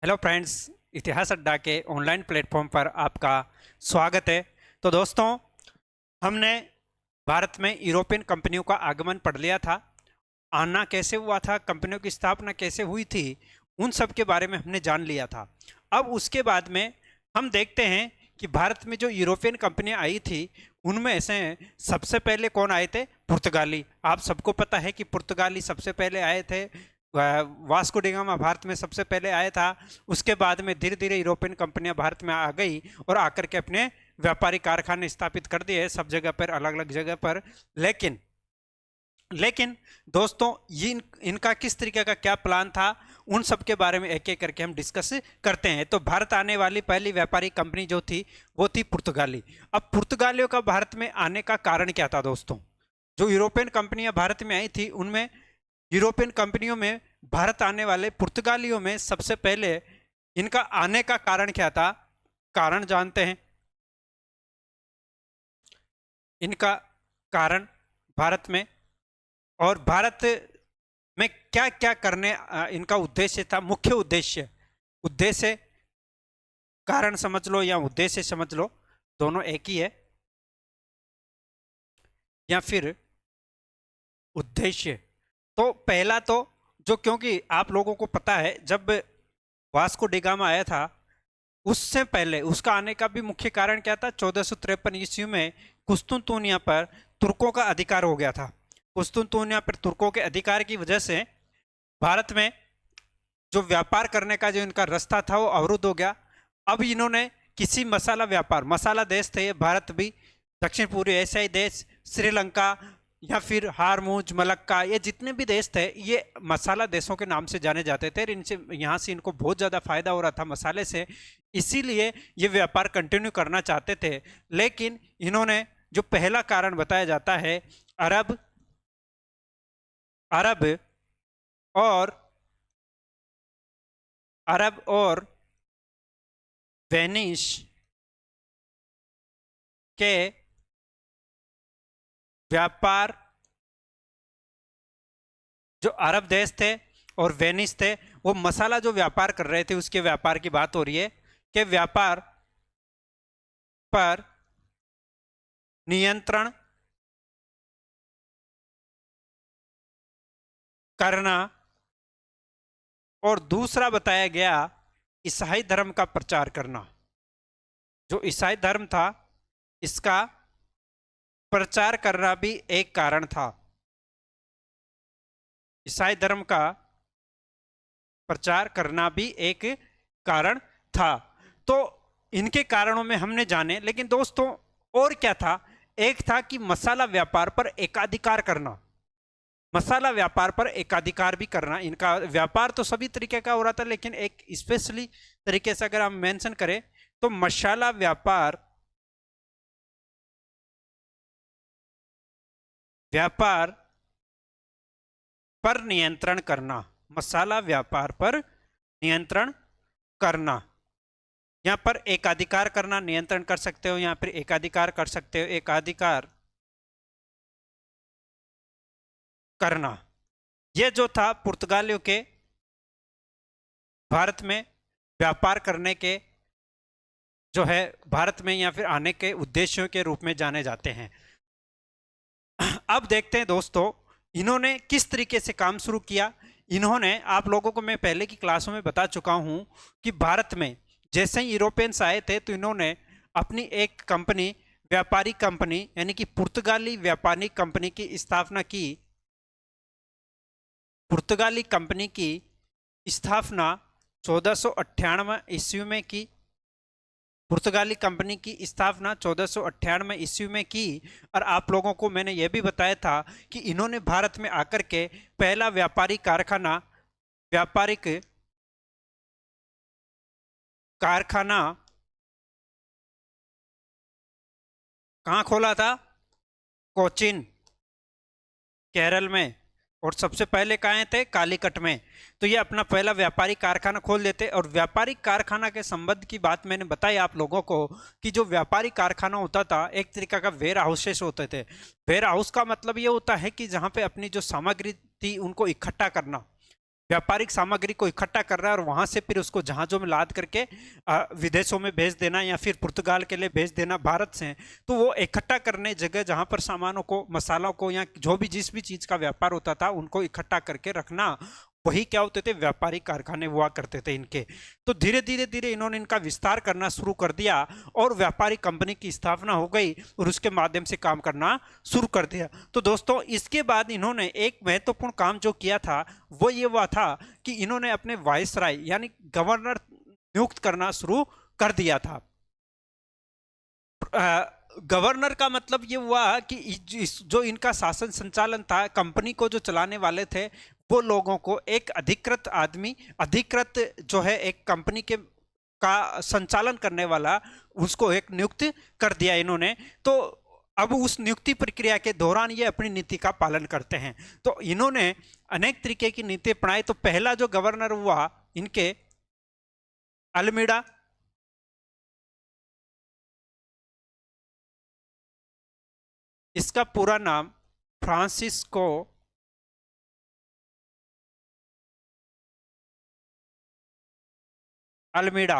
Hello friends. इतिहास अड्डा के ऑनलाइन प्लेटफॉर्म पर आपका स्वागत है। तो दोस्तों, हमने भारत में यूरोपियन कंपनियों का आगमन पढ़ लिया था। आना कैसे हुआ था, कंपनियों की स्थापना कैसे हुई थी, उन सब के बारे में हमने जान लिया था। अब उसके बाद में हम देखते हैं कि भारत में जो यूरोपियन कंपनियां आई थी उनमें से सबसे पहले कौन आए थे? पुर्तगाली। आप सबको पता है कि पुर्तगाली सबसे पहले आए थे। वास्को डी गामा भारत में सबसे पहले आया था। उसके बाद में धीरे धीरे यूरोपियन कंपनियां भारत में आ गई और आकर के अपने व्यापारिक कारखाने स्थापित कर दिए सब जगह पर, अलग अलग जगह पर। लेकिन लेकिन दोस्तों, ये इनका किस तरीके का क्या प्लान था, उन सब के बारे में एक एक करके हम डिस्कस करते हैं। तो भारत आने वाली पहली व्यापारिक कंपनी जो थी वो थी पुर्तगाली। अब पुर्तगालियों का भारत में आने का कारण क्या था दोस्तों? जो यूरोपियन कंपनियां भारत में आई थी उनमें, यूरोपियन कंपनियों में भारत आने वाले पुर्तगालियों में सबसे पहले इनका आने का कारण क्या था? कारण जानते हैं। इनका कारण भारत में और भारत में क्या क्या करने इनका उद्देश्य था, मुख्य उद्देश्य। उद्देश्य कारण समझ लो या उद्देश्य समझ लो, दोनों एक ही है। या फिर उद्देश्य। तो पहला तो जो, क्योंकि आप लोगों को पता है जब वास्को डी गामा आया था उससे पहले उसका आने का भी मुख्य कारण क्या था? 1453 ईस्वी में कुस्तुनतुनिया पर तुर्कों का अधिकार हो गया था। कुस्तुनतुनिया पर तुर्कों के अधिकार की वजह से भारत में जो व्यापार करने का जो इनका रास्ता था वो अवरुद्ध हो गया। अब इन्होंने किसी मसाला व्यापार, मसाला देश थे ये भारत भी, दक्षिण पूर्वी एशियाई देश, श्रीलंका या फिर हारमूज, मलक्का, ये जितने भी देश थे ये मसाला देशों के नाम से जाने जाते थे। इनसे यहाँ से इनको बहुत ज़्यादा फायदा हो रहा था मसाले से, इसीलिए ये व्यापार कंटिन्यू करना चाहते थे। लेकिन इन्होंने जो पहला कारण बताया जाता है, अरब अरब और अरब और वेनिस के व्यापार, जो अरब देश थे और वेनिस थे वो मसाला जो व्यापार कर रहे थे उसके व्यापार की बात हो रही है कि व्यापार पर नियंत्रण करना। और दूसरा बताया गया ईसाई धर्म का प्रचार करना। जो ईसाई धर्म था इसका प्रचार करना भी एक कारण था। ईसाई धर्म का प्रचार करना भी एक कारण था। तो इनके कारणों में हमने जाने, लेकिन दोस्तों और क्या था? एक था कि मसाला व्यापार पर एकाधिकार करना। मसाला व्यापार पर एकाधिकार भी करना। इनका व्यापार तो सभी तरीके का हो रहा था, लेकिन एक स्पेशली तरीके से अगर हम मेंशन करें तो मसाला व्यापार व्यापार पर नियंत्रण करना। मसाला व्यापार पर नियंत्रण करना। यहां पर एकाधिकार करना, नियंत्रण कर सकते हो, यहां पर एकाधिकार कर सकते हो, एकाधिकार करना। यह जो था पुर्तगालियों के भारत में व्यापार करने के, जो है भारत में या फिर आने के उद्देश्यों के रूप में जाने जाते हैं। अब देखते हैं दोस्तों इन्होंने किस तरीके से काम शुरू किया। इन्होंने, आप लोगों को मैं पहले की क्लासों में बता चुका हूं कि भारत में जैसे ही यूरोपियंस आए थे तो इन्होंने अपनी एक कंपनी, व्यापारिक कंपनी यानी कि पुर्तगाली व्यापारिक कंपनी की स्थापना की। पुर्तगाली कंपनी की स्थापना 1498 ईस्वी में की। पुर्तगाली कंपनी की स्थापना 1498 ईस्वी में की। और आप लोगों को मैंने यह भी बताया था कि इन्होंने भारत में आकर के पहला व्यापारिक कारखाना कहाँ खोला था? कोचीन, केरल में। और सबसे पहले कहाँ थे? कालीकट में। तो ये अपना पहला व्यापारिक कारखाना खोल देते। और व्यापारिक कारखाना के संबंध की बात मैंने बताई आप लोगों को कि जो व्यापारिक कारखाना होता था एक तरीका का वेयर हाउसेस होते थे। वेयर हाउस का मतलब ये होता है कि जहाँ पे अपनी जो सामग्री थी उनको इकट्ठा करना। व्यापारिक सामग्री को इकट्ठा कर रहा है और वहां से फिर उसको जहाजों में लाद करके विदेशों में भेज देना या फिर पुर्तगाल के लिए भेज देना भारत से, तो वो इकट्ठा करने जगह जहां पर सामानों को, मसालों को या जो भी जिस भी चीज का व्यापार होता था उनको इकट्ठा करके रखना, वही क्या होते थे, व्यापारिक कारखाने हुआ करते थे इनके। तो धीरे धीरे धीरे इन्होंने इनका विस्तार करना शुरू कर दिया और व्यापारिक कंपनी की स्थापना हो गई और उसके माध्यम से काम करना शुरू कर दिया। तो दोस्तों इसके बाद इन्होंने एक महत्वपूर्ण काम जो किया था वो ये हुआ था कि इन्होंने अपने वायसराय यानी गवर्नर नियुक्त करना शुरू कर दिया था। गवर्नर का मतलब ये हुआ कि जो इनका शासन संचालन था, कंपनी को जो चलाने वाले थे वो लोगों को एक अधिकृत आदमी, अधिकृत जो है एक कंपनी के का संचालन करने वाला, उसको एक नियुक्त कर दिया इन्होंने। तो अब उस नियुक्ति प्रक्रिया के दौरान ये अपनी नीति का पालन करते हैं। तो इन्होंने अनेक तरीके की नीति अपनाई। तो पहला जो गवर्नर हुआ इनके अल्मीडा, इसका पूरा नाम फ्रांसिस्को अल्मीडा।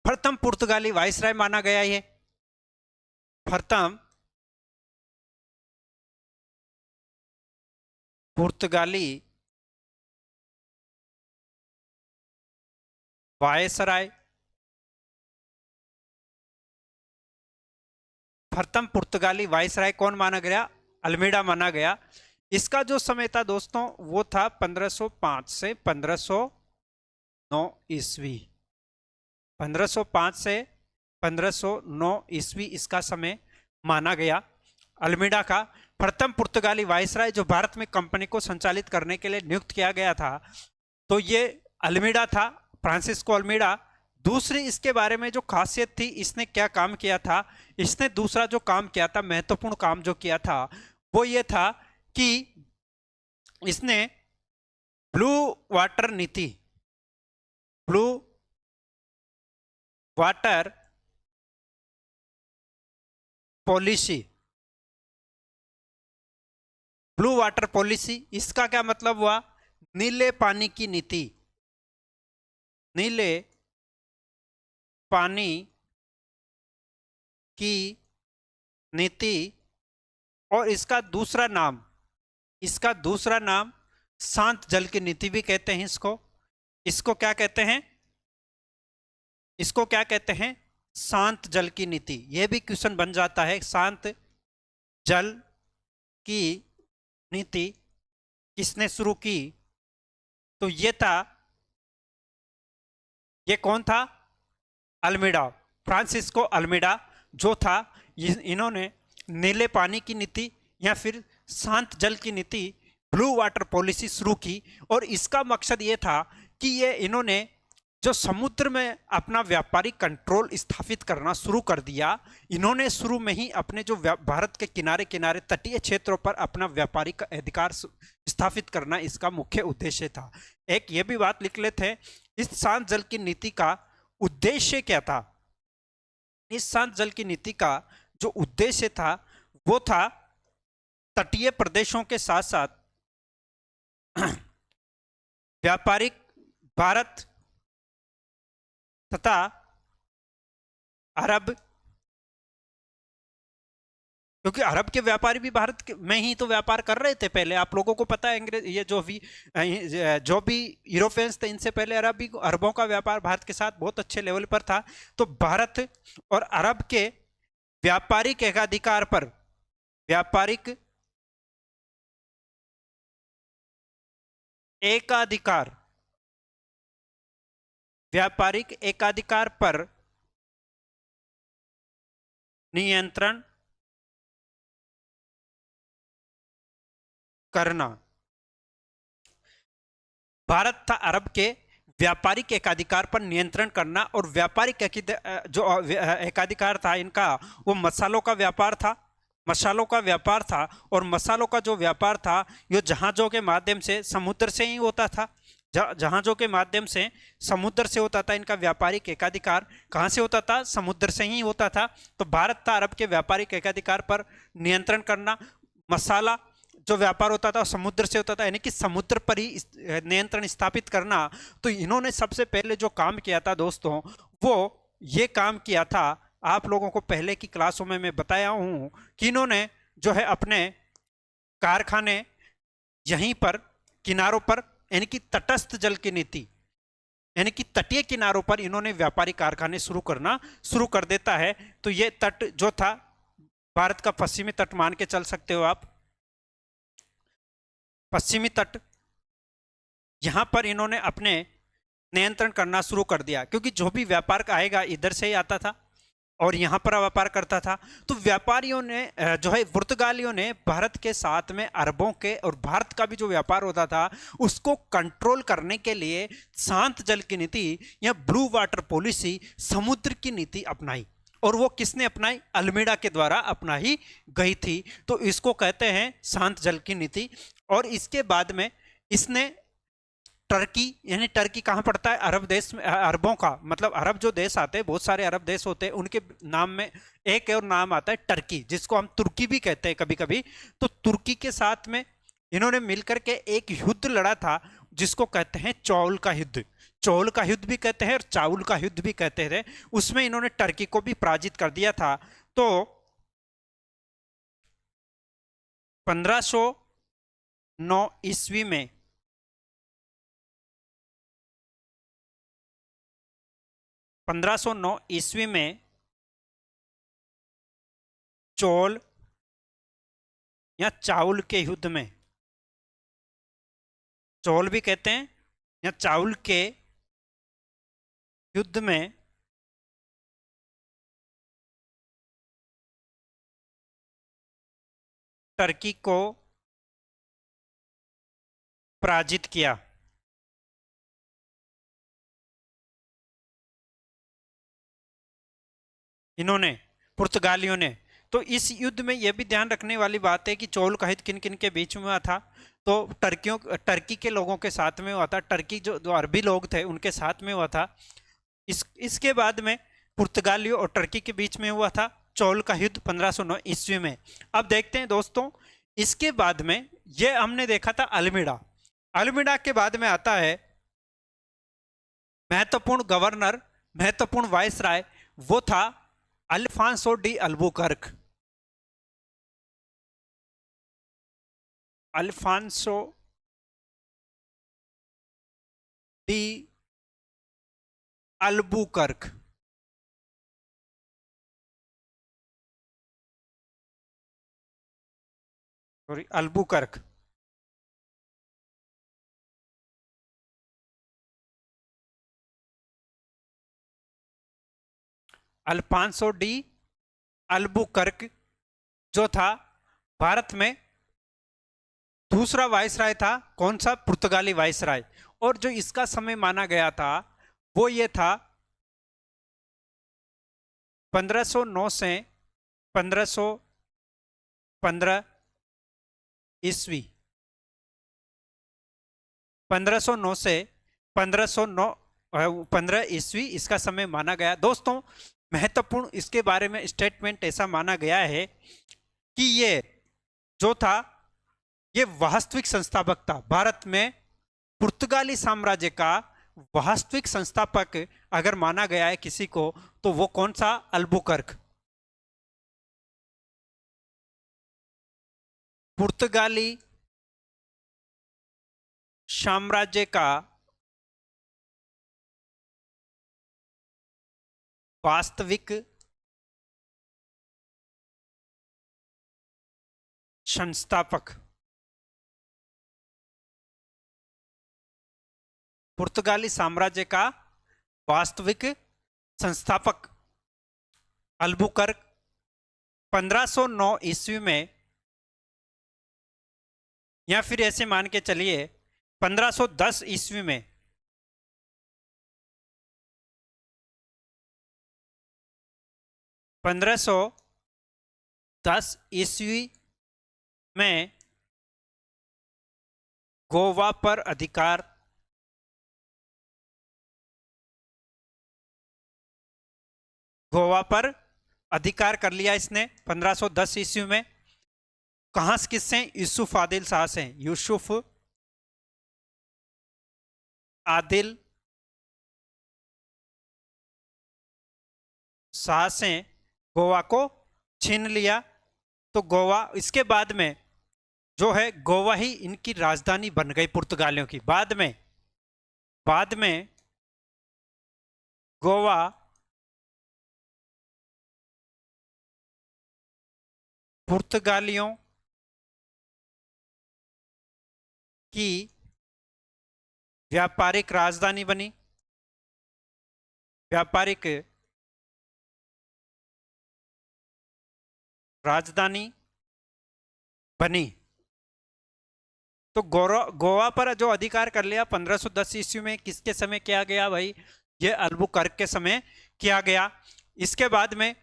प्रथम पुर्तगाली वायसराय माना गया है। प्रथम पुर्तगाली वायसराय, प्रथम पुर्तगाली वायसराय कौन माना गया, अल्मीडा माना गया। इसका जो समय था दोस्तों वो था 1505 से 1509 ईस्वी। 1505 से 1509 ईस्वी इसका समय माना गया अल्मीडा का। प्रथम पुर्तगाली वायसराय जो भारत में कंपनी को संचालित करने के लिए नियुक्त किया गया था, तो ये अल्मीडा था, फ्रांसिस्को अल्मीडा। दूसरी इसके बारे में जो खासियत थी, इसने क्या काम किया था, इसने दूसरा जो काम किया था, महत्वपूर्ण काम जो किया था वो ये था कि इसने ब्लू वाटर नीति, blue water policy, blue water policy, इसका क्या मतलब हुआ, नीले पानी की नीति, नीले पानी की नीति। और इसका दूसरा नाम, इसका दूसरा नाम शांत जल की नीति भी कहते हैं इसको। इसको क्या कहते हैं, इसको क्या कहते हैं, शांत जल की नीति। यह भी क्वेश्चन बन जाता है, शांत जल की नीति किसने शुरू की, तो ये था, ये कौन था, अल्मीडा, फ्रांसिस्को अल्मीडा जो था। इन्होंने नीले पानी की नीति या फिर शांत जल की नीति, ब्लू वाटर पॉलिसी शुरू की। और इसका मकसद ये था कि ये इन्होंने जो समुद्र में अपना व्यापारिक कंट्रोल स्थापित करना शुरू कर दिया। इन्होंने शुरू में ही अपने जो भारत के किनारे किनारे तटीय क्षेत्रों पर अपना व्यापारिक अधिकार स्थापित करना इसका मुख्य उद्देश्य था। एक ये भी बात लिख लेते हैं, इस शांत जल की नीति का उद्देश्य क्या था। इस शांत जल की नीति का जो उद्देश्य था वो था तटीय प्रदेशों के साथ साथ व्यापारिक भारत तथा अरब, क्योंकि अरब के व्यापारी भी भारत में ही तो व्यापार कर रहे थे पहले। आप लोगों को पता है, अंग्रेज ये जो भी यूरोपियंस थे, इनसे पहले अरबों का व्यापार भारत के साथ बहुत अच्छे लेवल पर था। तो भारत और अरब के व्यापारिक एकाधिकार पर, व्यापारिक एकाधिकार, व्यापारिक एकाधिकार पर नियंत्रण करना। भारत था अरब के व्यापारिक एकाधिकार पर नियंत्रण करना। और व्यापारिक जो एकाधिकार था इनका, वो मसालों का व्यापार था, मसालों का व्यापार था। और मसालों का जो व्यापार था ये जहाजों के माध्यम से समुद्र से ही होता था। जहाजों के माध्यम से समुद्र से होता था इनका व्यापारिक एकाधिकार। कहाँ से होता था? समुद्र से ही होता था। तो भारत था अरब के व्यापारिक एकाधिकार पर नियंत्रण करना। मसाला जो व्यापार होता था समुद्र से होता था, यानी कि समुद्र पर ही नियंत्रण स्थापित करना। तो इन्होंने सबसे पहले जो काम किया था दोस्तों, वो ये काम किया था, आप लोगों को पहले की क्लासों में मैं बताया हूं कि इन्होंने जो है अपने कारखाने यहीं पर किनारों पर, यानी कि तटस्थ जल की नीति, यानी कि तटीय किनारों पर इन्होंने व्यापारिक कारखाने शुरू कर देता है। तो ये तट जो था भारत का पश्चिमी तट मान के चल सकते हो आप, पश्चिमी तट, यहां पर इन्होंने अपने नियंत्रण करना शुरू कर दिया, क्योंकि जो भी व्यापार आएगा इधर से ही आता था और यहाँ पर व्यापार करता था। तो व्यापारियों ने जो है पुर्तगालियों ने भारत के साथ में अरबों के और भारत का भी जो व्यापार होता था उसको कंट्रोल करने के लिए शांत जल की नीति या ब्लू वाटर पॉलिसी, समुद्र की नीति अपनाई। और वो किसने अपनाई? अल्मीडा के द्वारा अपनाई गई थी। तो इसको कहते हैं शांत जल की नीति। और इसके बाद में इसने टर्की, यानी टर्की कहाँ पड़ता है? अरब देश में, अरबों का मतलब अरब जो देश आते हैं, बहुत सारे अरब देश होते हैं, उनके नाम में एक और नाम आता है टर्की, जिसको हम तुर्की भी कहते हैं कभी कभी। तो तुर्की के साथ में इन्होंने मिलकर के एक युद्ध लड़ा था जिसको कहते हैं चौल का युद्ध। चौल का युद्ध भी कहते हैं और चाउल का युद्ध भी कहते थे। उसमें इन्होंने टर्की को भी पराजित कर दिया था। तो 1509 ईस्वी में 1509 ईस्वी में चौल या चाउल के युद्ध में, चौल भी कहते हैं या चाउल के युद्ध में टर्की को पराजित किया। इन्होंने, पुर्तगालियों ने। तो इस युद्ध में यह भी ध्यान रखने वाली बात है कि चौल का युद्ध किन किन के बीच में हुआ था। तो टर्की के लोगों के साथ में हुआ था, टर्की जो अरबी लोग थे उनके साथ में हुआ था। इसके बाद में पुर्तगालियों और टर्की के बीच में हुआ था चौल का युद्ध 1509 ईस्वी में। अब देखते हैं दोस्तों, इसके बाद में ये हमने देखा था अल्मीडा। अल्मीडा के बाद में आता है महत्वपूर्ण गवर्नर, महत्वपूर्ण वायसराय, वो था Alfonso de Albuquerque. Alfonso de Albuquerque. Sorry, Albuquerque. Alfonso de Albuquerque जो था भारत में दूसरा वायसराय था। कौन सा? पुर्तगाली वायसराय। और जो इसका समय माना गया था वो ये था 1509 से 1515 ईस्वी। 1509 से 1515 ईस्वी इसका समय माना गया। दोस्तों महत्वपूर्ण इसके बारे में स्टेटमेंट ऐसा माना गया है कि ये जो था ये वास्तविक संस्थापक था भारत में। पुर्तगाली साम्राज्य का वास्तविक संस्थापक अगर माना गया है किसी को तो वो कौन सा? अल्बुकर्क। पुर्तगाली साम्राज्य का वास्तविक संस्थापक, पुर्तगाली साम्राज्य का वास्तविक संस्थापक अल्बुकर्क 1509 ईस्वी में, या फिर ऐसे मान के चलिए 1510 ईस्वी में 1510 ईस्वी में गोवा पर अधिकार गोवा पर अधिकार कर लिया इसने 1510 ईस्वी में। कहां से, किससे? यूसुफ आदिल शाह से। यूसुफ आदिल शाह से गोवा को छीन लिया। तो गोवा इसके बाद में जो है गोवा ही इनकी राजधानी बन गई पुर्तगालियों की। बाद में गोवा पुर्तगालियों की व्यापारिक राजधानी बनी। व्यापारिक राजधानी बनी। तो गोवा पर जो अधिकार कर लिया 1510 ईस्वी में, किसके समय किया गया भाई? ये अल्बुकर्क के समय किया गया। इसके बाद में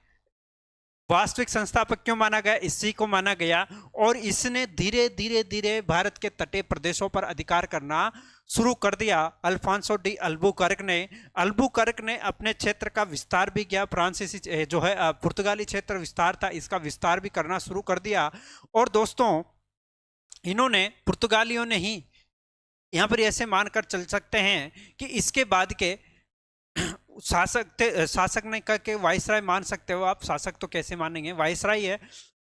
वास्तविक संस्थापक क्यों माना गया? इसी को माना गया। और इसने धीरे धीरे भारत के तटीय प्रदेशों पर अधिकार करना शुरू कर दिया। अल्फांसो डी अल्बुकर्क ने अपने क्षेत्र का विस्तार भी किया। फ्रांसीसी जो है पुर्तगाली क्षेत्र विस्तार था, इसका विस्तार भी करना शुरू कर दिया। और दोस्तों इन्होंने, पुर्तगालियों ने ही, यहाँ पर ऐसे मानकर चल सकते हैं कि इसके बाद के शासक ने कहा कि वाइसराय मान सकते हो आप। शासक तो कैसे मानेंगे, वाइसराय है।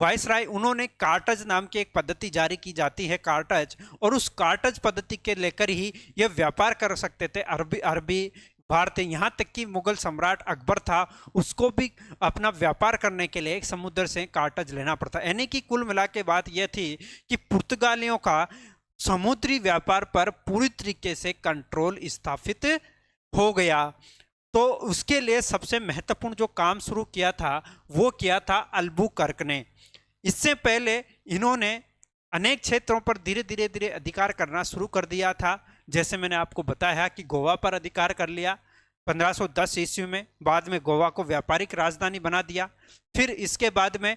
वाइसराय, उन्होंने कार्टज नाम की एक पद्धति जारी की जाती है, कार्टज। और उस कार्टज पद्धति के लेकर ही ये व्यापार कर सकते थे अरबी भारत। यहाँ तक कि मुगल सम्राट अकबर था, उसको भी अपना व्यापार करने के लिए एक समुद्र से कार्टज लेना पड़ता। यानी कि कुल मिला के बात यह थी कि पुर्तगालियों का समुद्री व्यापार पर पूरी तरीके से कंट्रोल स्थापित हो गया। तो उसके लिए सबसे महत्वपूर्ण जो काम शुरू किया था वो किया था अल्बुकर्क ने। इससे पहले इन्होंने अनेक क्षेत्रों पर धीरे धीरे अधिकार करना शुरू कर दिया था। जैसे मैंने आपको बताया कि गोवा पर अधिकार कर लिया 1510 ईस्वी में। बाद में गोवा को व्यापारिक राजधानी बना दिया। फिर इसके बाद में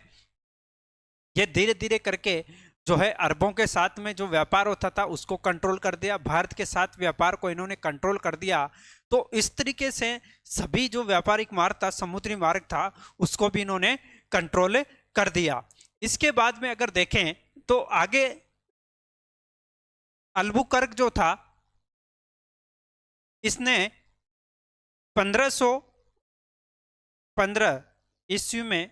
ये धीरे धीरे करके जो है अरबों के साथ में जो व्यापार होता था उसको कंट्रोल कर दिया। भारत के साथ व्यापार को इन्होंने कंट्रोल कर दिया। तो इस तरीके से सभी जो व्यापारिक मार्ग था, समुद्री मार्ग था, उसको भी इन्होंने कंट्रोल कर दिया। इसके बाद में अगर देखें तो आगे अल्बुकर्क जो था, इसने 1515 ईस्वी में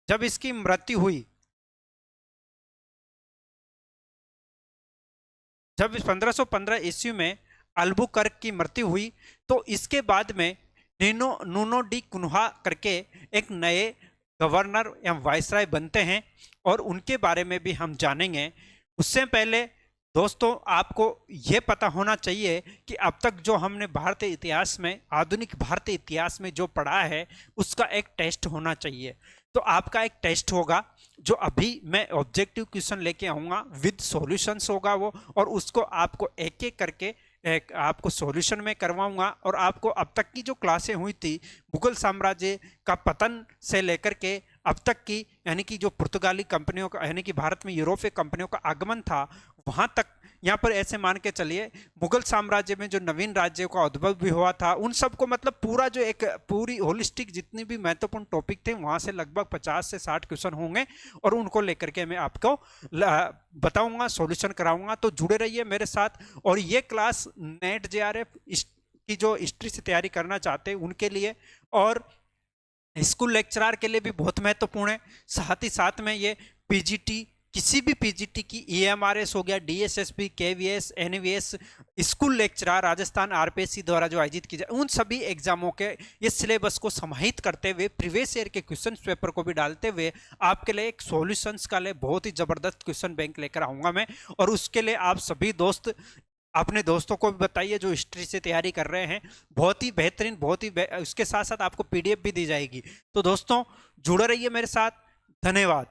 जब इसकी मृत्यु हुई, जब 1515 ईस्वी में अल्बुकर्क की मृत्यु हुई, तो इसके बाद में नूनो डी कुन्हा करके एक नए गवर्नर या वाइसराय बनते हैं और उनके बारे में भी हम जानेंगे। उससे पहले दोस्तों आपको ये पता होना चाहिए कि अब तक जो हमने भारतीय इतिहास में, आधुनिक भारतीय इतिहास में जो पढ़ा है उसका एक टेस्ट होना चाहिए। तो आपका एक टेस्ट होगा जो अभी मैं ऑब्जेक्टिव क्वेश्चन लेके आऊँगा, विद सॉल्यूशंस होगा वो, और उसको आपको एक एक करके आपको सॉल्यूशन में करवाऊंगा। और आपको अब तक की जो क्लासें हुई थी मुगल साम्राज्य का पतन से लेकर के अब तक की, यानी कि जो पुर्तगाली कंपनियों का, यानी कि भारत में यूरोपीय कंपनियों का आगमन था, वहां तक यहाँ पर ऐसे मान के चलिए मुगल साम्राज्य में जो नवीन राज्यों का उद्भव भी हुआ था, उन सबको मतलब पूरा जो एक पूरी होलिस्टिक जितनी भी महत्वपूर्ण टॉपिक थे वहां से लगभग 50 से 60 क्वेश्चन होंगे और उनको लेकर के मैं आपको बताऊंगा, सॉल्यूशन कराऊंगा। तो जुड़े रहिए मेरे साथ। और ये क्लास नेट जेआरएफ की जो हिस्ट्री से तैयारी करना चाहते हैं उनके लिए और स्कूल लेक्चरर के लिए भी बहुत महत्वपूर्ण है। साथ ही साथ में ये पीजीटी, किसी भी पीजीटी की ईएमआरएस हो गया, DSSB, KVS, NVS, school lecturer Rajasthan RPSC द्वारा जो आयोजित की जाए, उन सभी एग्जामों के ये सिलेबस को समाहित करते हुए प्रीवियस ईयर के क्वेश्चन पेपर को भी डालते हुए आपके लिए एक सॉल्यूशंस का लिए बहुत ही जबरदस्त क्वेश्चन बैंक लेकर आऊंगा मैं। और उसके लिए आप सभी दोस्त अपने दोस्तों को भी बताइए जो हिस्ट्री से तैयारी कर रहे हैं। बहुत ही बेहतरीन, उसके साथ साथ आपको पीडीएफ भी दी जाएगी। तो दोस्तों जुड़े रहिए मेरे साथ। धन्यवाद।